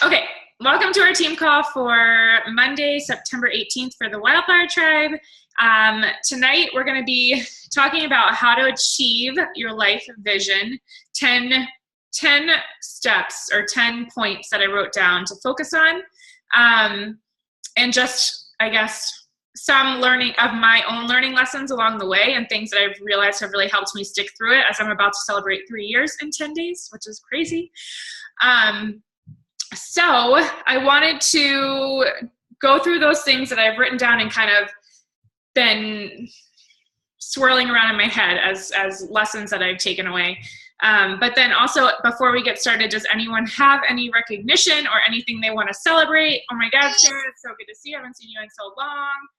Okay, welcome to our team call for Monday, September 18th for the Wildflower Tribe. Tonight we're going to be talking about how to achieve your life vision, 10 steps or 10 points that I wrote down to focus on, and just, I guess, some learning of my own learning lessons along the way and things that I've realized have really helped me stick through it, as I'm about to celebrate 3 years in 10 days, which is crazy. So I wanted to go through those things that I've written down and kind of been swirling around in my head as lessons that I've taken away. But then also, before we get started, does anyone have any recognition or anything they want to celebrate? Oh my God, Sarah, it's so good to see you. I haven't seen you in so long.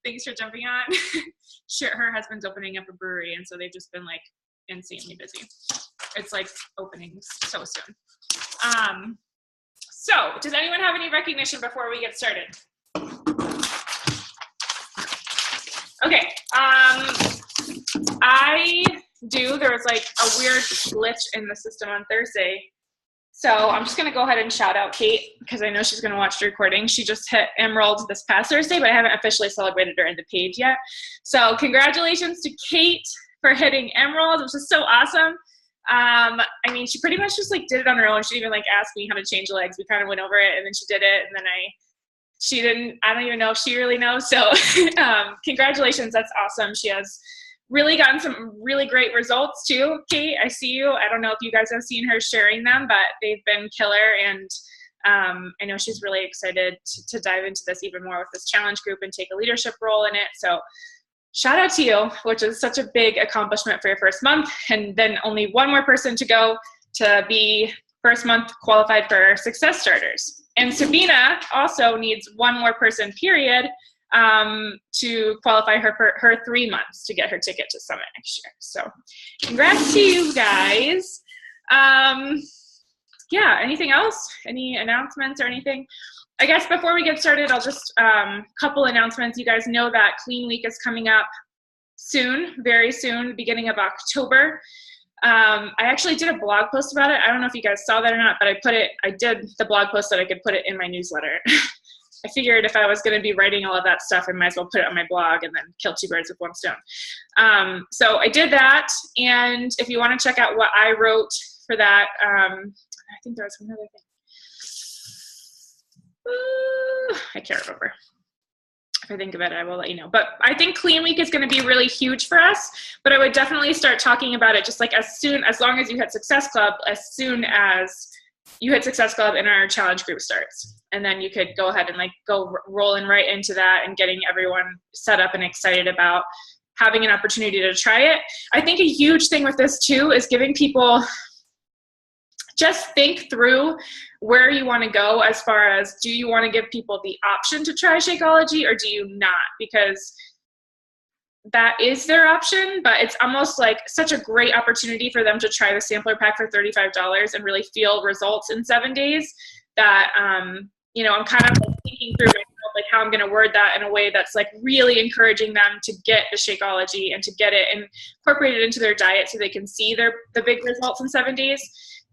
Thanks for jumping on. Her husband's opening up a brewery, and so they've just been like insanely busy. It's like opening so soon. So does anyone have any recognition before we get started? Okay. I do. There was like a weird glitch in the system on Thursday. So I'm just going to go ahead and shout out Kate, because I know she's going to watch the recording. She just hit Emerald this past Thursday, but I haven't officially celebrated her in the page yet. So congratulations to Kate for hitting Emerald, which is so awesome. I mean, she pretty much just like did it on her own. She didn't even like ask me how to change the legs. We kind of went over it, and then she did it. And then I don't even know if she really knows. So congratulations. That's awesome. She has really gotten some really great results too. Kate, I see you. I don't know if you guys have seen her sharing them, but they've been killer. And I know she's really excited to dive into this even more with this challenge group and take a leadership role in it. So shout out to you, which is such a big accomplishment for your first month. And then only one more person to go to be first month qualified for Success Starters. And Sabina also needs one more person, period, to qualify her for her 3 months to get her ticket to Summit next year. So congrats to you guys. Yeah, anything else? Any announcements or anything? I guess before we get started, I'll just, couple announcements. You guys know that Clean Week is coming up soon, very soon, beginning of October. I actually did a blog post about it. I don't know if you guys saw that or not, but I did the blog post that I could put it in my newsletter. I figured if I was going to be writing all of that stuff, I might as well put it on my blog and then kill 2 birds with 1 stone. So I did that. And if you want to check out what I wrote for that, I think there was another thing. I can't remember. If I think of it, I will let you know. But I think Clean Week is going to be really huge for us. But I would definitely start talking about it just like as long as you hit Success Club, as soon as you hit Success Club and our challenge group starts. And then you could go ahead and like go rolling right into that and getting everyone set up and excited about having an opportunity to try it. I think a huge thing with this too is giving people, just think through where you want to go as far as, do you want to give people the option to try Shakeology or do you not? Because that is their option, but it's almost like such a great opportunity for them to try the sampler pack for $35 and really feel results in 7 days that, you know, I'm kind of like thinking through myself, like how I'm going to word that in a way that's like really encouraging them to get the Shakeology and to get it incorporated into their diet so they can see the big results in 7 days.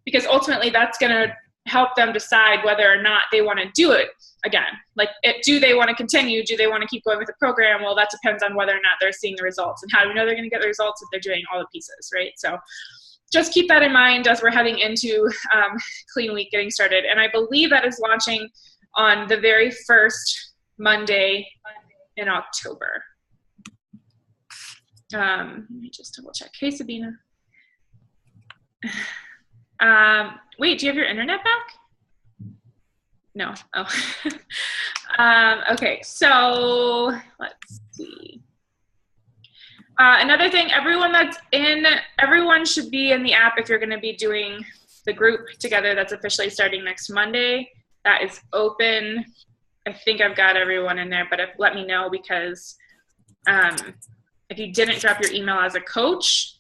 Because ultimately that's going to help them decide whether or not they want to do it again. Like, do they want to continue? Do they want to keep going with the program? Well, that depends on whether or not they're seeing the results. And how do we know they're going to get the results if they're doing all the pieces, right? So just keep that in mind as we're heading into Clean Week getting started. And I believe that is launching on the very first Monday in October. Let me just double check. Hey, Sabina. Wait, do you have your internet back? No. Oh. Okay, so let's see. Another thing, everyone should be in the app if you're going to be doing the group together that's officially starting next Monday. That is open. I think I've got everyone in there, but let me know, because if you didn't drop your email as a coach,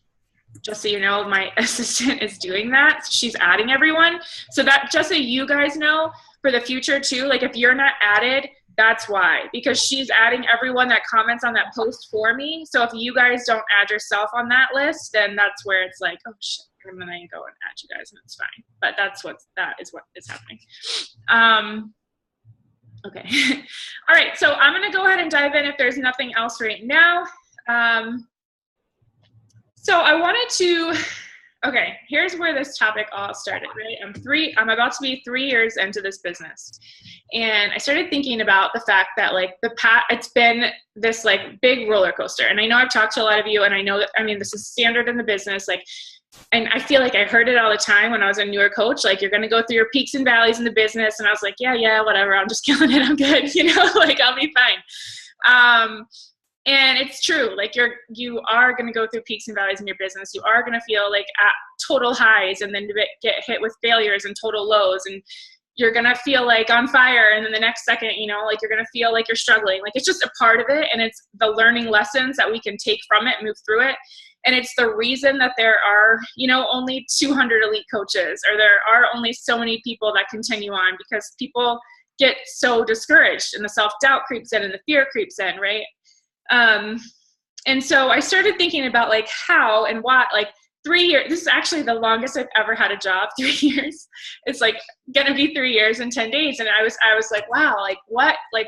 just so you know, my assistant is doing that. She's adding everyone. So that, just so you guys know, for the future too, like if you're not added, that's why, because she's adding everyone that comments on that post for me. So if you guys don't add yourself on that list, then that's where it's like, oh shit, I'm gonna go and add you guys, and it's fine. but that is what is happening. Okay. All right. So I'm going to go ahead and dive in if there's nothing else right now. So I wanted to, okay, here's where this topic all started, right? I'm about to be 3 years into this business. And I started thinking about the fact that like it's been this like big roller coaster. And I know I've talked to a lot of you, and I know that, I mean, this is standard in the business. Like, and I feel like I heard it all the time when I was a newer coach, like, you're going to go through your peaks and valleys in the business. And I was like, yeah, whatever. I'm just killing it. I'm good. You know, like, I'll be fine. And it's true. Like, you are going to go through peaks and valleys in your business. You are going to feel like at total highs and then get hit with failures and total lows. And you're going to feel like on fire. And then the next second, you know, like, you're going to feel like you're struggling. Like, it's just a part of it. And it's the learning lessons that we can take from it, move through it. And it's the reason that there are, you know, only 200 elite coaches, or there are only so many people that continue on, because people get so discouraged and the self-doubt creeps in and the fear creeps in, right? And so I started thinking about like how and why, like 3 years, this is actually the longest I've ever had a job, 3 years. It's like going to be 3 years and 10 days. And I was like, wow, like what, like,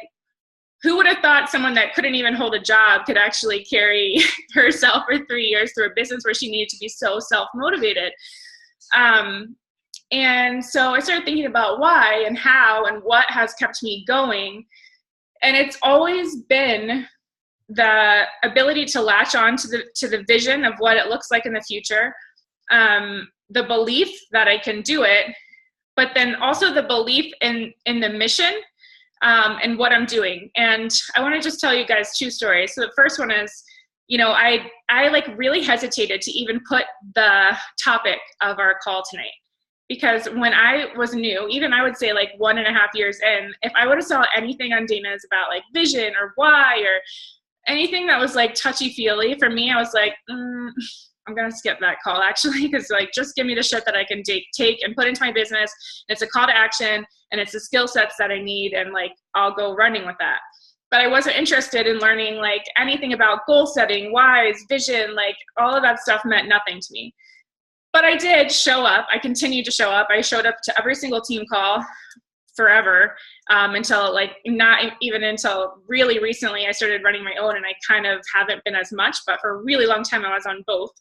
who would have thought someone that couldn't even hold a job could actually carry herself for 3 years through a business where she needed to be so self-motivated? And so I started thinking about why and how and what has kept me going. And it's always been the ability to latch on to the vision of what it looks like in the future, the belief that I can do it, but then also the belief in the mission, and what I'm doing. And I want to just tell you guys 2 stories. So the first one is, you know, I like really hesitated to even put the topic of our call tonight, because when I was new, even I would say like 1.5 years in, if I would have saw anything on Dana's about like vision or why or anything that was like touchy-feely, for me, I was like, I'm going to skip that call actually, because like, just give me the shit that I can take and put into my business. It's a call to action and it's the skill sets that I need, and like, I'll go running with that. But I wasn't interested in learning like anything about goal setting, whys, vision, like all of that stuff meant nothing to me. But I did show up. I continued to show up. I showed up to every single team call forever, until like, not even until really recently I started running my own, and I kind of haven't been as much, but for a really long time I was on both.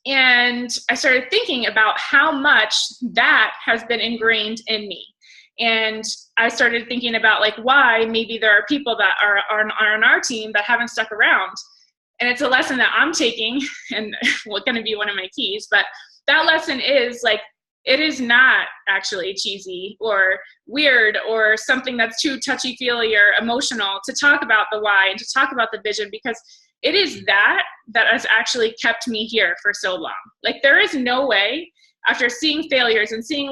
And I started thinking about how much that has been ingrained in me. And I started thinking about like why maybe there are people that are on our team that haven't stuck around. And it's a lesson that I'm taking, and going to be one of my keys, but that lesson is like, it is not actually cheesy or weird or something that's too touchy-feely or emotional to talk about the why and to talk about the vision, because it is that has actually kept me here for so long. Like, there is no way, after seeing failures and seeing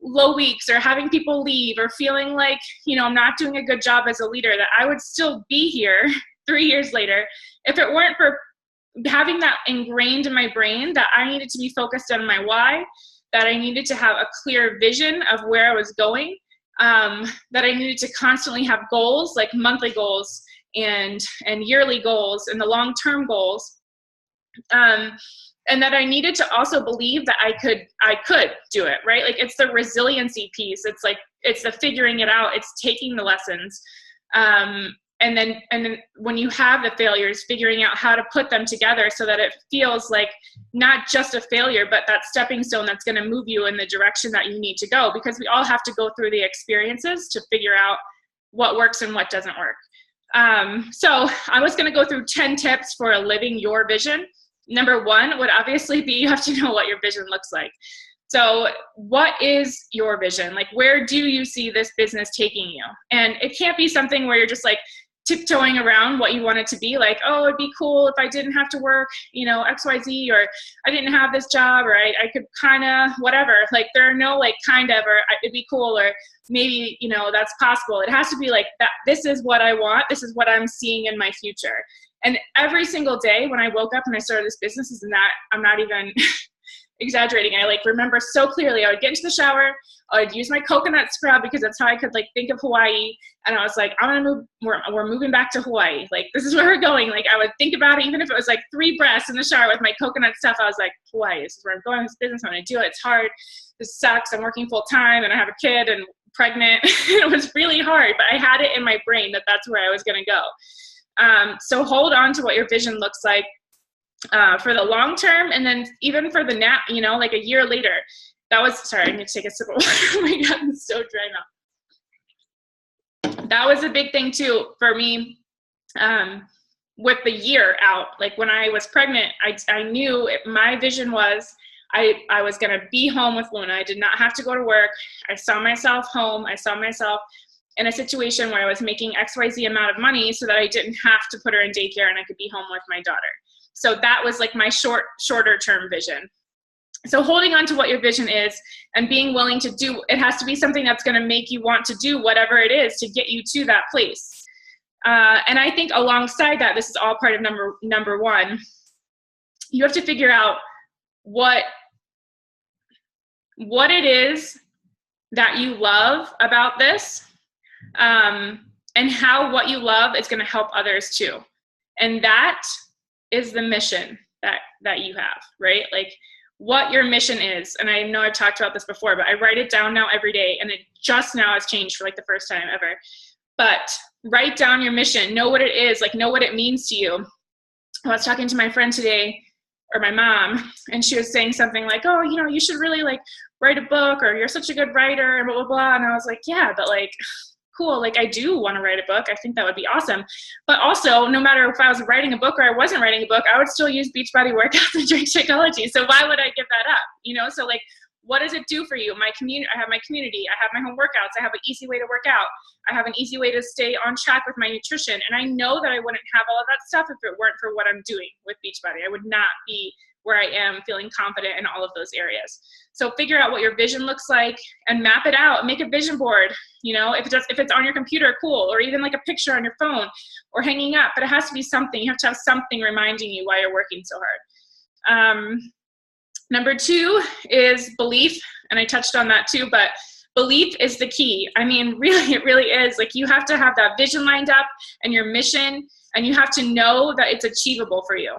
low weeks or having people leave or feeling like, you know, I'm not doing a good job as a leader, that I would still be here 3 years later if it weren't for having that ingrained in my brain that I needed to be focused on my why, that I needed to have a clear vision of where I was going, that I needed to constantly have goals, like monthly goals and yearly goals and the long-term goals, and that I needed to also believe that I could do it, right? Like, it's the resiliency piece. It's like, it's the figuring it out. It's taking the lessons. And then when you have the failures, figuring out how to put them together so that it feels like not just a failure, but that stepping stone that's going to move you in the direction that you need to go, because we all have to go through the experiences to figure out what works and what doesn't work. So I was going to go through 10 tips for living your vision. Number 1 would obviously be, you have to know what your vision looks like. So what is your vision? Like, where do you see this business taking you? And it can't be something where you're just like tiptoeing around what you want it to be. Like, oh, it'd be cool if I didn't have to work, you know, XYZ, or I didn't have this job, or I could kind of whatever. Like, there are no like kind of, or it'd be cool, or maybe, you know, that's possible. It has to be like that. This is what I want. This is what I'm seeing in my future. And every single day when I woke up and I started this business, I'm not even exaggerating. I like remember so clearly. I would get into the shower, I'd use my coconut scrub because that's how I could like think of Hawaii. And I was like, I'm gonna move, we're moving back to Hawaii. Like, this is where we're going. Like, I would think about it, even if it was like 3 breaths in the shower with my coconut stuff. I was like, Hawaii, this is where I'm going, this business, I'm gonna do it. It's hard. This sucks. I'm working full time and I have a kid and pregnant. It was really hard, but I had it in my brain that that's where I was gonna go. So hold on to what your vision looks like for the long term, and then even for the now, you know, like a year later. That was, sorry, I need to take a sip of water. Oh my God, I'm so dry now. That was a big thing too for me with the year out. Like when I was pregnant, I knew my vision was I was going to be home with Luna. I did not have to go to work. I saw myself home. I saw myself in a situation where I was making XYZ amount of money so that I didn't have to put her in daycare and I could be home with my daughter. So that was like my shorter term vision. So holding on to what your vision is and being willing to do, it has to be something that's going to make you want to do whatever it is to get you to that place. And I think alongside that, this is all part of number 1, you have to figure out what it is that you love about this, and how what you love is going to help others too. And that is the mission that you have, right? Like, what your mission is. And I know I've talked about this before, but I write it down now every day, and it just now has changed for like the first time ever. But write down your mission, know what it is, like know what it means to you. I was talking to my friend today, or my mom, and she was saying something like, oh, you know, you should really like write a book, or you're such a good writer, and blah, blah, blah. And I was like, yeah, but like, cool, like I do want to write a book. I think that would be awesome. But also, no matter if I was writing a book or I wasn't writing a book, I would still use Beachbody workouts and drink Shakeology. So why would I give that up? You know, so like, what does it do for you? I have my community, I have my home workouts, I have an easy way to work out, I have an easy way to stay on track with my nutrition. And I know that I wouldn't have all of that stuff if it weren't for what I'm doing with Beachbody. I would not be where I am feeling confident in all of those areas. So figure out what your vision looks like and map it out. Make a vision board. You know, if it's on your computer, cool, or even like a picture on your phone or hanging up, but it has to be something. You have to have something reminding you why you're working so hard. Number 2 is belief, and I touched on that too, but belief is the key. I mean, really, it really is. Like, you have to have that vision lined up and your mission, and you have to know that it's achievable for you.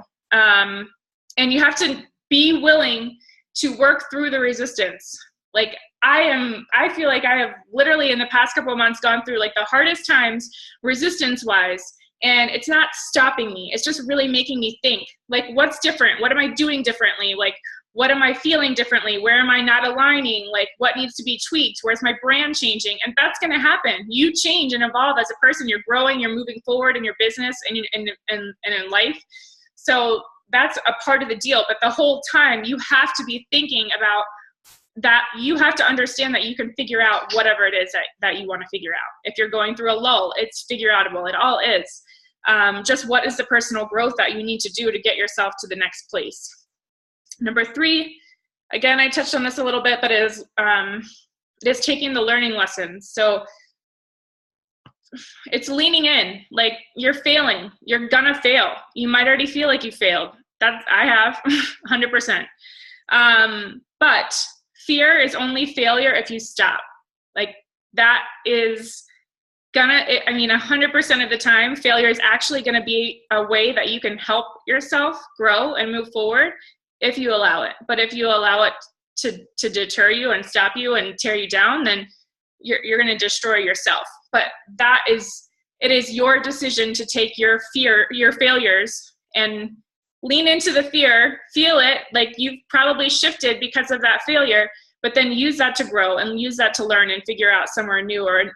And you have to be willing to work through the resistance. Like, I feel like I have literally in the past couple of months gone through like the hardest times resistance wise, and it's not stopping me. It's just really making me think, like, what's different? What am I doing differently? Like, what am I feeling differently? Where am I not aligning? Like, what needs to be tweaked? Where's my brand changing? And that's going to happen. You change and evolve as a person. You're growing, you're moving forward in your business and in life. So that's a part of the deal. But the whole time you have to be thinking about that. You have to understand that you can figure out whatever it is that you want to figure out. If you're going through a lull, it's figure outable. It all is. Just what is the personal growth that you need to do to get yourself to the next place? Number 3, again, I touched on this a little bit, but it is taking the learning lessons. So it's leaning in. Like, you're failing. You're gonna fail. You might already feel like you failed. That I have 100%. But fear is only failure if you stop. Like, that is gonna, 100% of the time, failure is actually gonna be a way that you can help yourself grow and move forward if you allow it. But if you allow it to deter you and stop you and tear you down, then you're gonna destroy yourself. But it is your decision to take your fear, your failures, and lean into the fear, feel it, like you've probably shifted because of that failure, but then use that to grow and use that to learn and figure out somewhere new or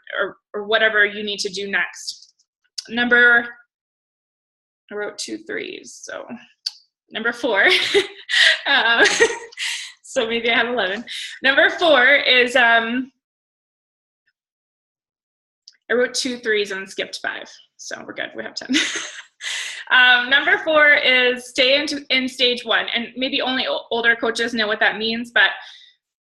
whatever you need to do next. I wrote 2 3s, so number 4. So maybe I have 11. Number 4 is, I wrote 2 3s and skipped 5. So we're good. We have 10. Number 4 is stay in stage 1. And maybe only older coaches know what that means, but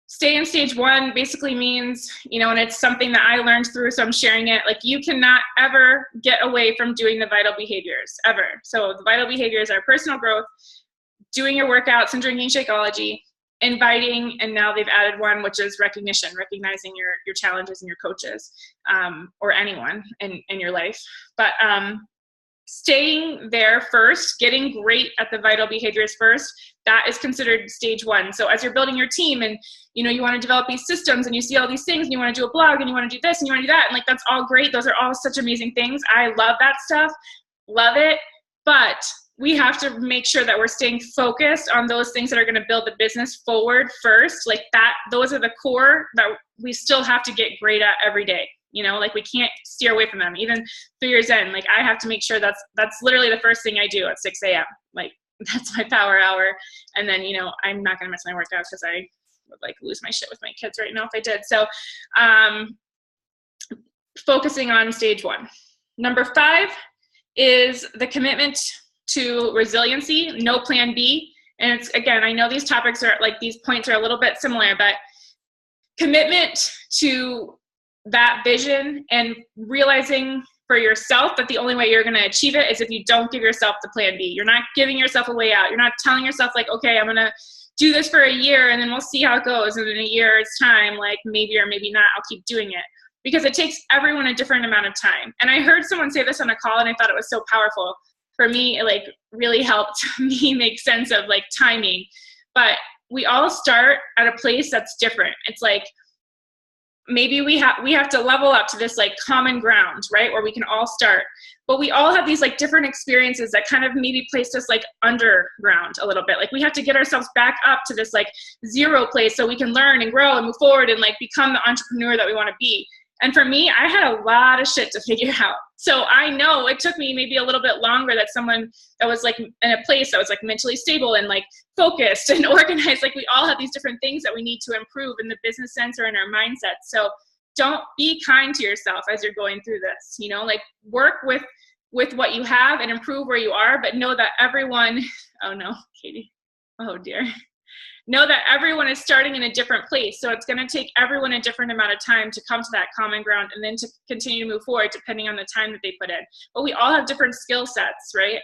stay in stage 1 basically means, and it's something that I learned through, so I'm sharing it. Like, you cannot ever get away from doing the vital behaviors, ever. So the vital behaviors are personal growth, doing your workouts and drinking Shakeology, inviting, and now they've added one, which is recognition, recognizing your challenges and your coaches, or anyone in your life. But staying there first, getting great at the vital behaviors first, that is considered stage one. So as you're building your team and, you know, you want to develop these systems and you see all these things and you want to do a blog and you want to do this and you want to do that. And like, that's all great. Those are all such amazing things. I love that stuff. Love it. But we have to make sure that we're staying focused on those things that are going to build the business forward first. Like that, those are the core that we still have to get great at every day. You know, like we can't steer away from them. Even 3 years in, like I have to make sure that's literally the first thing I do at 6 a.m. Like that's my power hour. And then, you know, I'm not going to miss my workout because I would like lose my shit with my kids right now if I did. So focusing on stage one. Number 5 is the commitment to resiliency, no plan B. And it's, again, I know these topics are like, these points are a little bit similar, but commitment to that vision and realizing for yourself that the only way you're going to achieve it is if you don't give yourself the plan B. You're not giving yourself a way out. You're not telling yourself like, okay, I'm going to do this for a year and then we'll see how it goes. And in a year's time, like maybe or maybe not, I'll keep doing it, because it takes everyone a different amount of time. And I heard someone say this on a call and I thought it was so powerful. For me, it like really helped me make sense of like timing. But we all start at a place that's different. It's like, maybe we have to level up to this like common ground, right? Where we can all start, but we all have these like different experiences that kind of maybe placed us like underground a little bit. Like we have to get ourselves back up to this like zero place so we can learn and grow and move forward and like become the entrepreneur that we want to be. And for me, I had a lot of shit to figure out. So I know it took me maybe a little bit longer that someone that was like in a place that was like mentally stable and like focused and organized. Like we all have these different things that we need to improve in the business sense or in our mindset. So don't be kind to yourself as you're going through this, you know, like work with what you have and improve where you are, but know that everyone, oh no, Katie, oh dear. Know that everyone is starting in a different place. So it's going to take everyone a different amount of time to come to that common ground and then to continue to move forward depending on the time that they put in. But we all have different skill sets, right?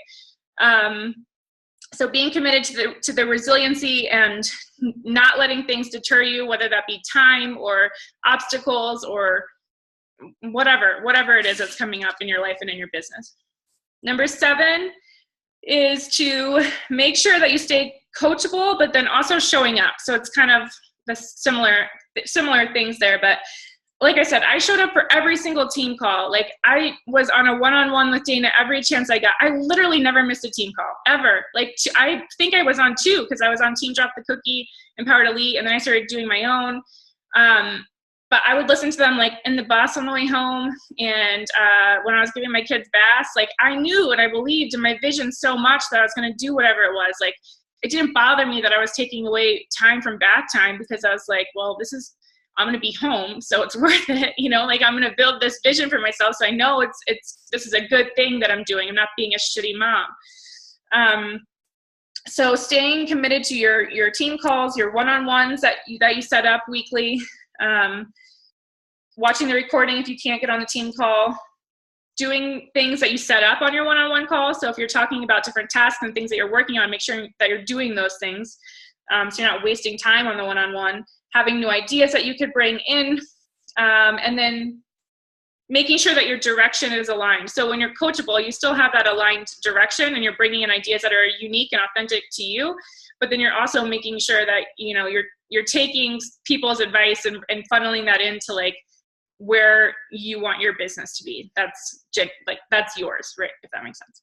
So being committed to the resiliency and not letting things deter you, whether that be time or obstacles or whatever it is that's coming up in your life and in your business. Number 7 is to make sure that you stay coachable, but then also showing up. So it's kind of the similar things there. But like I said, I showed up for every single team call. Like I was on a one-on-one with Dana every chance I got. I literally never missed a team call ever. Like I think I was on 2 because I was on Team Drop the Cookie, Empowered Elite, and then I started doing my own. But I would listen to them like in the bus on the way home. And when I was giving my kids baths, like I knew and I believed in my vision so much that I was going to do whatever it was. Like it didn't bother me that I was taking away time from bath time because I was like, well, I'm going to be home, so it's worth it. You know, like I'm going to build this vision for myself. So I know this is a good thing that I'm doing. I'm not being a shitty mom. So staying committed to your team calls, your one-on-ones that you set up weekly, watching the recording if you can't get on the team call, doing things that you set up on your one-on-one call. So if you're talking about different tasks and things that you're working on, make sure that you're doing those things. So you're not wasting time on the one-on-one, having new ideas that you could bring in, and then making sure that your direction is aligned. So when you're coachable, you still have that aligned direction and you're bringing in ideas that are unique and authentic to you, but then you're also making sure that, you know, you're taking people's advice and funneling that into like where you want your business to be. That's yours, right? If that makes sense.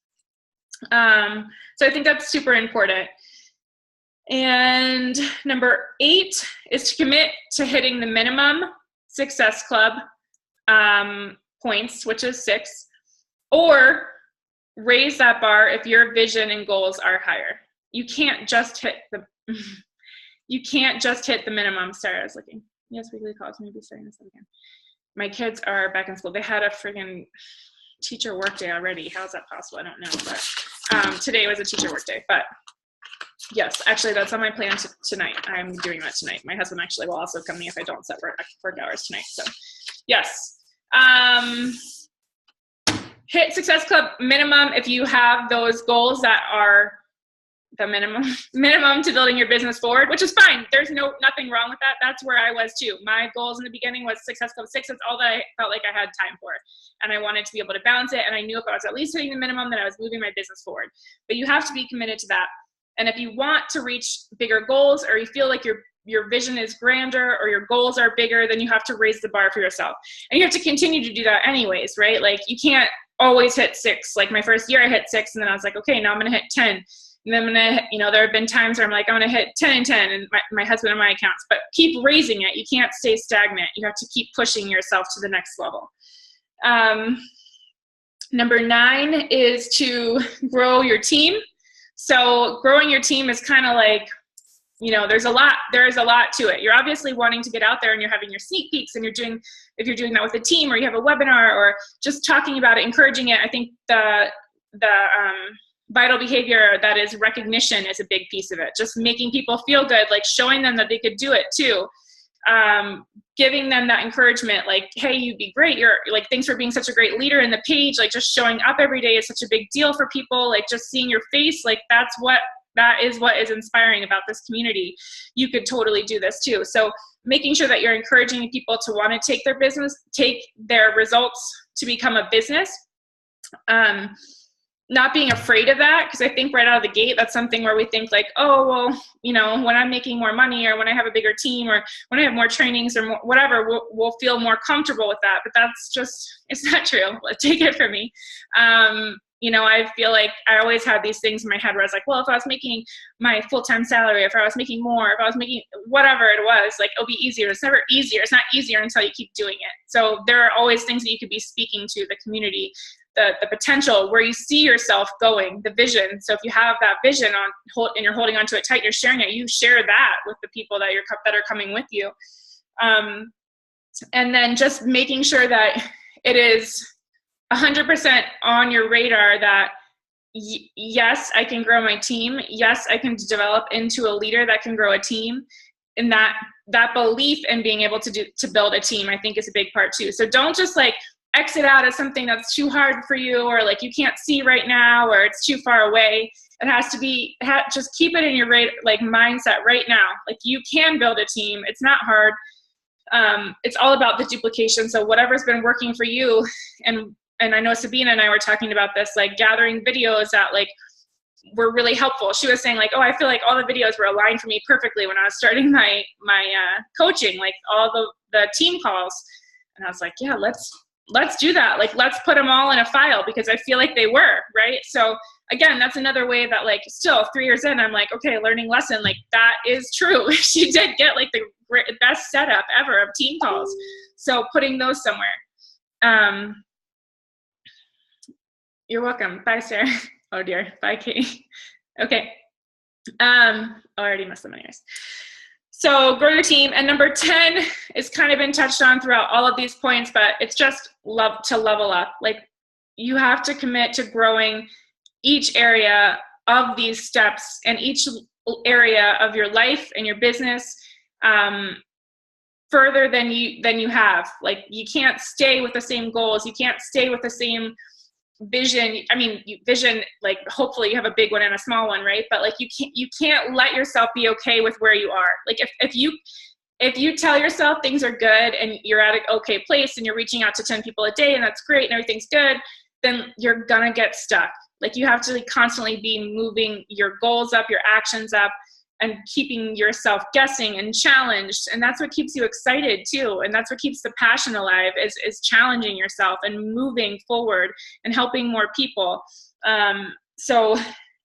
So I think that's super important. And number 8 is to commit to hitting the minimum Success Club points, which is 6, or raise that bar if your vision and goals are higher. You can't just hit the minimum. Sarah's looking. Yes, weekly calls. Maybe starting this again. My kids are back in school. They had a friggin' teacher work day already. How's that possible? I don't know. But today was a teacher work day. But yes, actually, that's on my plan tonight. I'm doing that tonight. My husband actually will also come me if I don't set work hours tonight. So yes. Hit Success Club minimum if you have those goals that are the minimum to building your business forward, which is fine. There's nothing wrong with that. That's where I was too. My goals in the beginning was Success Club 6. That's all that I felt like I had time for. And I wanted to be able to balance it. And I knew if I was at least hitting the minimum, then I was moving my business forward. But you have to be committed to that. And if you want to reach bigger goals, or you feel like your vision is grander, or your goals are bigger, then you have to raise the bar for yourself. And you have to continue to do that anyways, right? Like you can't always hit 6. Like my first year I hit 6, and then I was like, okay, now I'm going to hit 10. And then I'm going to, there have been times where I'm like, I'm going to hit 10 and 10 and my husband and my accounts, but keep raising it. You can't stay stagnant. You have to keep pushing yourself to the next level. Number 9 is to grow your team. So growing your team is kind of like, there's a lot to it. You're obviously wanting to get out there and you're having your sneak peeks, and if you're doing that with a team, or you have a webinar, or just talking about it, encouraging it. I think the vital behavior that is recognition is a big piece of it. Just making people feel good, like showing them that they could do it too. Giving them that encouragement, like, hey, you'd be great. You're like, thanks for being such a great leader in the page. Like just showing up every day is such a big deal for people. Like just seeing your face, like that is what is inspiring about this community. You could totally do this too. So making sure that you're encouraging people to want to take their results to become a business. Not being afraid of that, because I think right out of the gate, that's something where we think like, oh, well, when I'm making more money, or when I have a bigger team, or when I have more trainings, or whatever, we'll feel more comfortable with that. But it's not true. Take it from me. I feel like I always had these things in my head where I was like, well, if I was making my full-time salary, if I was making more, if I was making whatever it was, like it'll be easier. It's never easier. It's not easier until you keep doing it. So there are always things that you could be speaking to the community, the potential, where you see yourself going, the vision. So if you have that vision and you're holding onto it tight, you're sharing it, you share that with the people that are coming with you. And then just making sure that it is 100% on your radar that yes, I can grow my team. Yes, I can develop into a leader that can grow a team. And that belief in being able to build a team, I think, is a big part too. So don't just like exit out as something that's too hard for you, or like you can't see right now, or it's too far away. It has to be, just keep it in your mindset right now. Like you can build a team. It's not hard. It's all about the duplication. So whatever's been working for you, and I know Sabina and I were talking about this, like gathering videos that like were really helpful. She was saying like, oh, I feel like all the videos were aligned for me perfectly when I was starting my coaching, like all the team calls. And I was like, yeah, let's do that. Like, let's put them all in a file, because I feel like they were, right? So again, that's another way that like still 3 years in, I'm like, okay, learning lesson, like that is true. She did get like the best setup ever of team calls. So putting those somewhere. You're welcome. Bye, Sarah. Oh dear. Bye, Katie. Okay. I already missed them anyways. So grow your team. And number 10 is kind of been touched on throughout all of these points, but it's just to level up. Like you have to commit to growing each area of these steps and each area of your life and your business further than you have. Like you can't stay with the same goals. You can't stay with the same vision. I mean, vision, like hopefully you have a big one and a small one, right? But like you can't let yourself be okay with where you are. Like if you tell yourself things are good and you're at an okay place and you're reaching out to 10 people a day and that's great and everything's good, then you're gonna get stuck. Like you have to constantly be moving your goals up, your actions up, and keeping yourself guessing and challenged. And that's what keeps you excited too. And that's what keeps the passion alive, is challenging yourself and moving forward and helping more people. And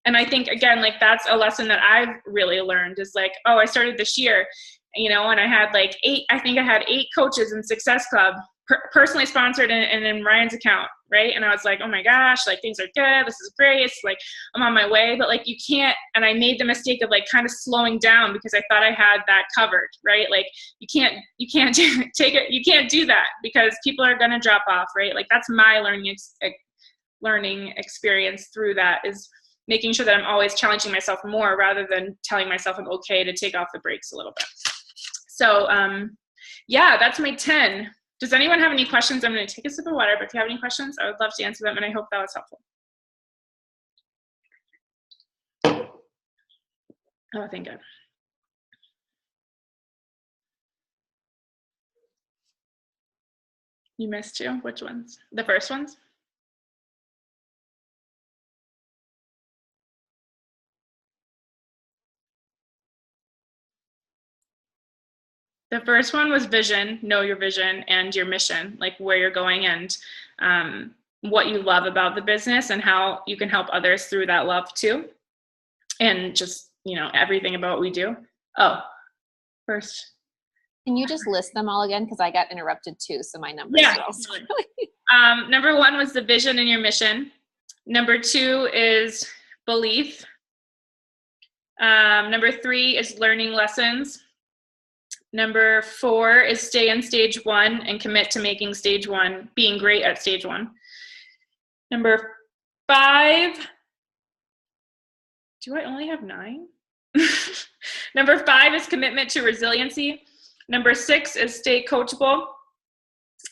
I think, again, like that's a lesson that I've really learned is like, oh, I started this year, and I had like 8 coaches in Success Club, personally sponsored and in Ryan's account, right? And I was like, oh my gosh, like things are good, this is great, it's like I'm on my way. But like you can't, and I made the mistake of like kind of slowing down because I thought I had that covered, right? Like you can't take it, you can't do that because people are gonna drop off, right? Like that's my learning experience through that, is making sure that I'm always challenging myself more rather than telling myself I'm okay to take off the brakes a little bit. So yeah, that's my 10. Does anyone have any questions? I'm going to take a sip of water, but if you have any questions, I would love to answer them, and I hope that was helpful. Oh, thank God. You missed two? Which ones? The first ones? The first one was vision, know your vision and your mission, like where you're going and what you love about the business and how you can help others through that love too. And just, you know, everything about what we do. Oh, first. Can you just list them all again? Because I got interrupted too, so my numbers are all squiggly. Number one was the vision and your mission. Number two is belief. Number three is learning lessons. Number four is stay in stage one and commit to making stage one, being great at stage one. Number five, do I only have 9? Number five is commitment to resiliency. Number six is stay coachable.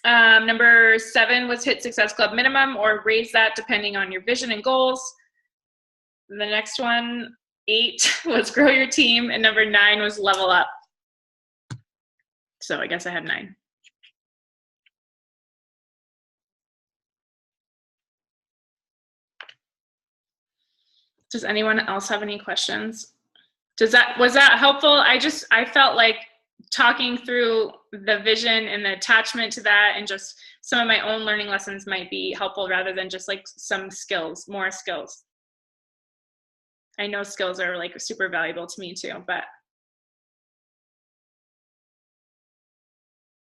Number 7 was hit Success Club minimum or raise that depending on your vision and goals. The next one, 8, was grow your team. And number 9 was level up. So I guess I had 9. Does anyone else have any questions? Was that helpful? I felt like talking through the vision and the attachment to that and just some of my own learning lessons might be helpful rather than just like some skills, more skills. I know skills are like super valuable to me too, but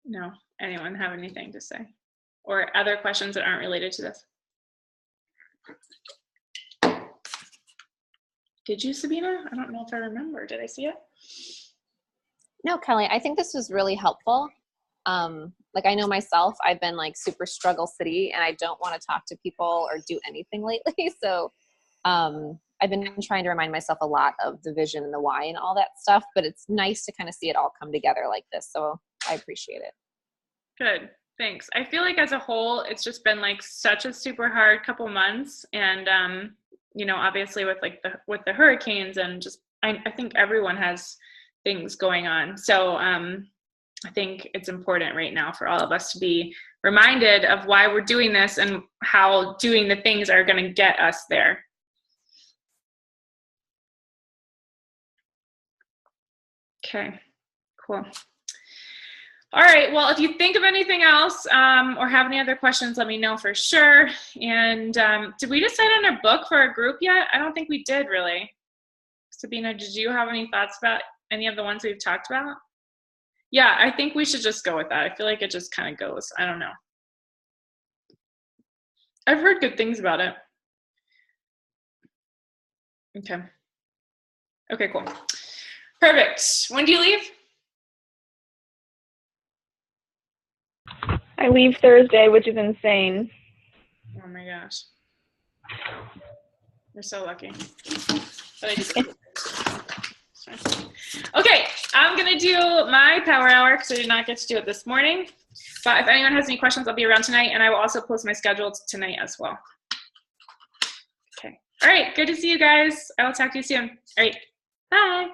no, anyone have anything to say or other questions that aren't related to this? Did you, Sabina? I don't know if I remember. Did I see it? No, Kelly, I think this was really helpful. Like I know myself, I've been like super struggle city and I don't want to talk to people or do anything lately. So I've been trying to remind myself a lot of the vision and the why and all that stuff, but it's nice to kind of see it all come together like this. So I appreciate it. Good. Thanks. I feel like as a whole, it's just been like such a super hard couple months. And, you know, obviously with like the hurricanes and just, I think everyone has things going on. So I think it's important right now for all of us to be reminded of why we're doing this and how doing the things are going to get us there. Okay, cool. All right, well, if you think of anything else or have any other questions, let me know for sure. And did we decide on a book for a group yet? I don't think we did really. Sabina, did you have any thoughts about any of the ones we've talked about? Yeah, I think we should just go with that. I feel like it just kind of goes. I don't know. I've heard good things about it. Okay. Okay, cool. Perfect. When do you leave? I leave Thursday, which is insane. Oh my gosh. You're so lucky. But I just okay, I'm gonna do my power hour because I did not get to do it this morning. But if anyone has any questions, I'll be around tonight, and I will also post my schedule tonight as well. Okay. All right. Good to see you guys. I will talk to you soon. All right. Bye.